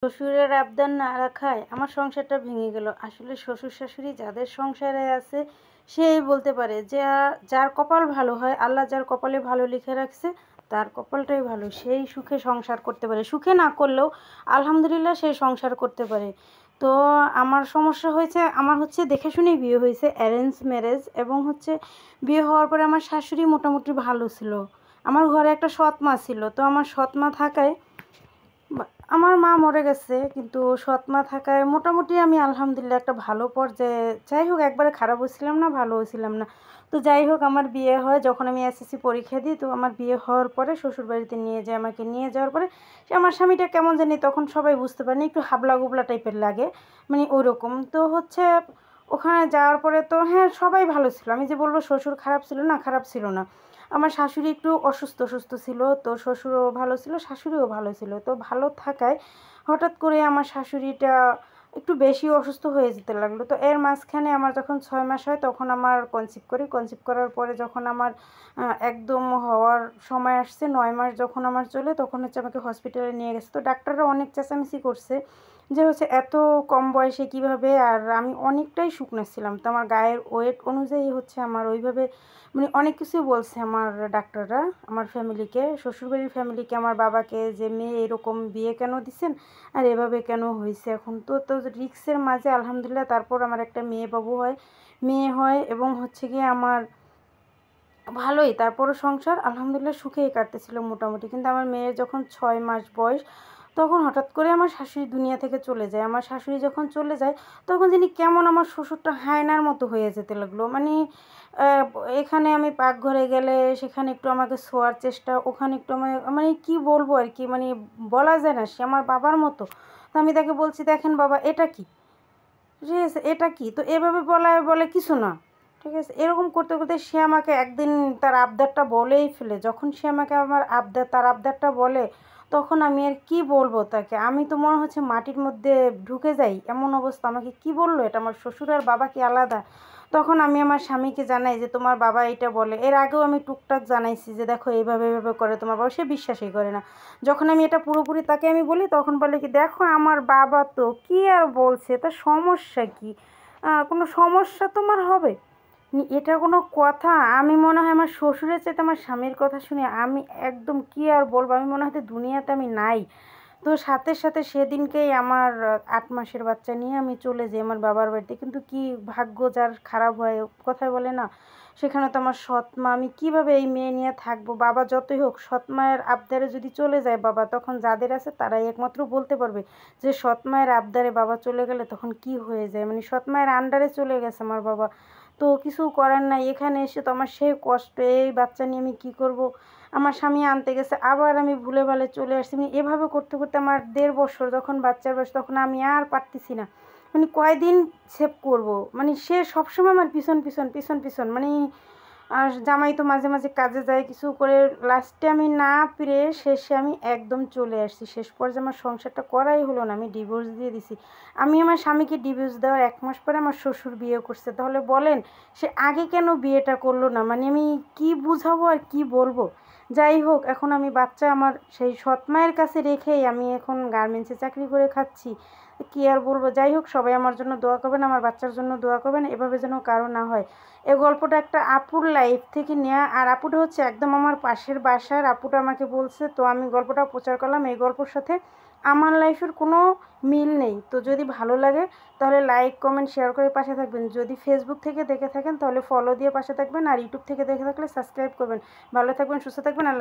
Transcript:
শ্বশুরের আবদার না রাখায় আমার সংসারটা ভেঙে গেল। আসলে শ্বশুর শাশুড়ি যাদের সংসারে আছে সেই বলতে পারে যে যার কপাল ভালো হয়, আল্লাহ যার কপালে ভালো লিখে রাখছে তার কপালটাই ভালো, সেই সুখে সংসার করতে পারে। সুখে না করলেও আলহামদুলিল্লাহ সেই সংসার করতে পারে। তো আমার সমস্যা হয়েছে, আমার হচ্ছে দেখে শুনেই বিয়ে হয়েছে, অ্যারেঞ্জ ম্যারেজ। এবং হচ্ছে বিয়ে হওয়ার পরে আমার শাশুড়ি মোটামুটি ভালো ছিল। আমার ঘরে একটা সৎ মা ছিল, তো আমার সৎ মা থাকায় আমার মা মরে গেছে, কিন্তু সৎ মা থাকায় মোটামুটি আমি আলহামদুলিল্লাহ একটা ভালো পর্যায়ে, যাই হোক একবারে খারাপও ছিলাম না ভালোও ছিলাম না। তো যাই হোক আমার বিয়ে হয় যখন আমি এসএসসি পরীক্ষা দিই, তো আমার বিয়ে হওয়ার পরে শ্বশুরবাড়িতে নিয়ে যায়, আমাকে নিয়ে যাওয়ার পরে আমার স্বামীটা কেমন জানি তখন সবাই বুঝতে পারেনি, একটু হাবলা গুবলা টাইপের লাগে, মানে ওরকম। তো হচ্ছে ওখানে যাওয়ার পরে তো হ্যাঁ সবাই ভালো ছিল, আমি যে বলবো শ্বশুর খারাপ ছিল না, খারাপ ছিল না। আমার শাশুড়ি একটু অসুস্থ ছিল, তো শ্বশুরও ভালো ছিল, শাশুড়িও ভালো ছিল। তো ভালো থাকায় হঠাৎ করে আমার শাশুড়িটা একটু বেশি অসুস্থ হয়ে যেতে লাগলো। তো এর মাঝখানে আমার যখন 6 মাস হয় তখন আমার কনসিভ করি। কনসিভ করার পরে যখন আমার একদম হওয়ার সময় আসছে, 9 মাস যখন আমার চলে, তখন হচ্ছে আমাকে হসপিটালে নিয়ে গেছে। তো ডাক্তাররা অনেক চেঁচামেচি করছে যে হচ্ছে এত কম বয়সে কীভাবে, আর আমি অনেকটাই শুকনো ছিলাম, তো আমার গায়ের ওয়েট অনুযায়ী হচ্ছে আমার ওইভাবে মানে অনেক কিছুই বলছে আমার ডাক্তাররা, আমার ফ্যামিলিকে, শ্বশুরবাড়ির ফ্যামিলিকে, আমার বাবাকে, যে মেয়ে এরকম বিয়ে কেন দিছেন আর এভাবে কেন হয়েছে। এখন তো তো রিক্সের মাঝে আলহামদুলিল্লাহ তারপর আমার একটা মেয়ে হয় এবং হচ্ছে গিয়ে আমার ভালোই তারপরও সংসার আলহামদুলিল্লাহ সুখেই কাটতেছিল মোটামুটি। কিন্তু আমার মেয়ের যখন 6 মাস বয়স তখন হঠাৎ করে আমার শাশুড়ি দুনিয়া থেকে চলে যায়। আমার শাশুড়ি যখন চলে যায় তখন জানি কেমন আমার শ্বশুরটা হায়নার মতো হয়ে যেতে লাগলো। মানে এখানে আমি পাকঘরে গেলে সেখানে একটু আমাকে ছোঁয়ার চেষ্টা, ওখানে একটু আমার মানে কি বলবো আর কি, মানে বলা যায় না, সে আমার বাবার মতো। তো আমি তাকে বলছি, দেখেন বাবা এটা কি, ঠিক আছে এটা কি, তো এভাবে বলে কিছু না, ঠিক আছে। এরকম করতে করতে সে আমাকে একদিন তার আবদারটা বলেই ফেলে। যখন সে আমাকে তার আবদারটা বলে, তখন আমি আর কি বলবো তাকে, আমি তো মনে হচ্ছে মাটির মধ্যে ঢুকে যাই এমন অবস্থা। আমাকে কি বললো, এটা আমার শ্বশুর আর বাবা কি আলাদা? তখন আমি আমার স্বামীকে জানাই যে তোমার বাবা এটা বলে। এর আগেও আমি টুকটাক জানাইছি যে দেখো এইভাবে এইভাবে করে তোমার বাবা, সে বিশ্বাসই করে না। যখন আমি এটা পুরোপুরি তাকে আমি বলি, তখন বলে কি দেখো আমার বাবা তো কি আর বলছে, তা সমস্যা কি, কোনো সমস্যা তোমার হবে, এটা কোনো কথা? আমি মনে হয় আমার শ্বশুরের চাইতে আমার স্বামীর কথা শুনে আমি একদম কি আর বলবো, আমি মনে হয় দুনিয়াতে আমি নাই। তো সাথে সাথে সেদিনকেই আমার 8 মাসের বাচ্চা নিয়ে আমি চলে যাই আমার বাবার বাড়িতে। কিন্তু কি ভাগ্য যার খারাপ হয়, কথায় বলে না, সেখানে তো আমার সৎ মা, আমি কীভাবে এই মেয়ে নিয়ে থাকবো? বাবা যতই হোক সৎ মায়ের আবদারে যদি চলে যায় বাবা, তখন যাদের আছে তারাই একমাত্র বলতে পারবে যে সৎ মায়ের আবদারে বাবা চলে গেলে তখন কি হয়ে যায়। মানে সৎ মায়ের আন্ডারে চলে গেছে আমার বাবা, তো কিছু করার নাই। এখানে এসে তো আমার সেই কষ্ট, এই বাচ্চা নিয়ে আমি কী করব? আমার স্বামী আনতে গেছে, আবার আমি ভুলে ভালে চলে আসছি। মানে এভাবে করতে করতে আমার 1.5 বছর যখন বাচ্চার বয়স, তখন আমি আর পারতেছি না, মানে কয়দিন সেভ করব। মানে সে সবসময় আমার পিছন মানে, আর জামাই তো মাঝে মাঝে কাজে যায় কিছু করে, লাস্টে আমি না পেরে শেষে আমি একদম চলে আসছি। শেষ পর্যায়ে আমার সংসারটা করাই হলো না, আমি ডিভোর্স দিয়ে দিছি। আমি আমার স্বামীকে ডিভোর্স দেওয়ার 1 মাস পরে আমার শ্বশুর বিয়ে করছে। তাহলে বলেন সে আগে কেন বিয়েটা করলো না? মানে আমি কি বুঝাবো আর কি বলবো? যাই হোক, এখন আমি বাচ্চা আমার সেই সৎ মায়ের কাছে রেখেই আমি এখন গার্মেন্টসে চাকরি করে খাচ্ছি, কী আর বলবো। যাই হোক, সবাই আমার জন্য দোয়া করবেন, আমার বাচ্চার জন্য দোয়া করবেন, এভাবে যেন কারো না হয়। এই গল্পটা একটা আপুর লাইফ থেকে নেওয়া, আর আপুটা হচ্ছে একদম আমার পাশের বাসার, আপুটা আমাকে বলছে, তো আমি গল্পটা প্রচার করলাম। এই গল্পর সাথে আমার লাইফের কোনো মিল নেই। তো যদি ভালো লাগে তাহলে লাইক কমেন্ট শেয়ার করে পাশে থাকবেন। যদি ফেসবুক থেকে দেখে থাকেন তাহলে ফলো দিয়ে পাশে থাকবেন, আর ইউটিউব থেকে দেখে থাকলে সাবস্ক্রাইব করবেন। ভালো থাকবেন, সুস্থ থাকবেন, আল্লাহ।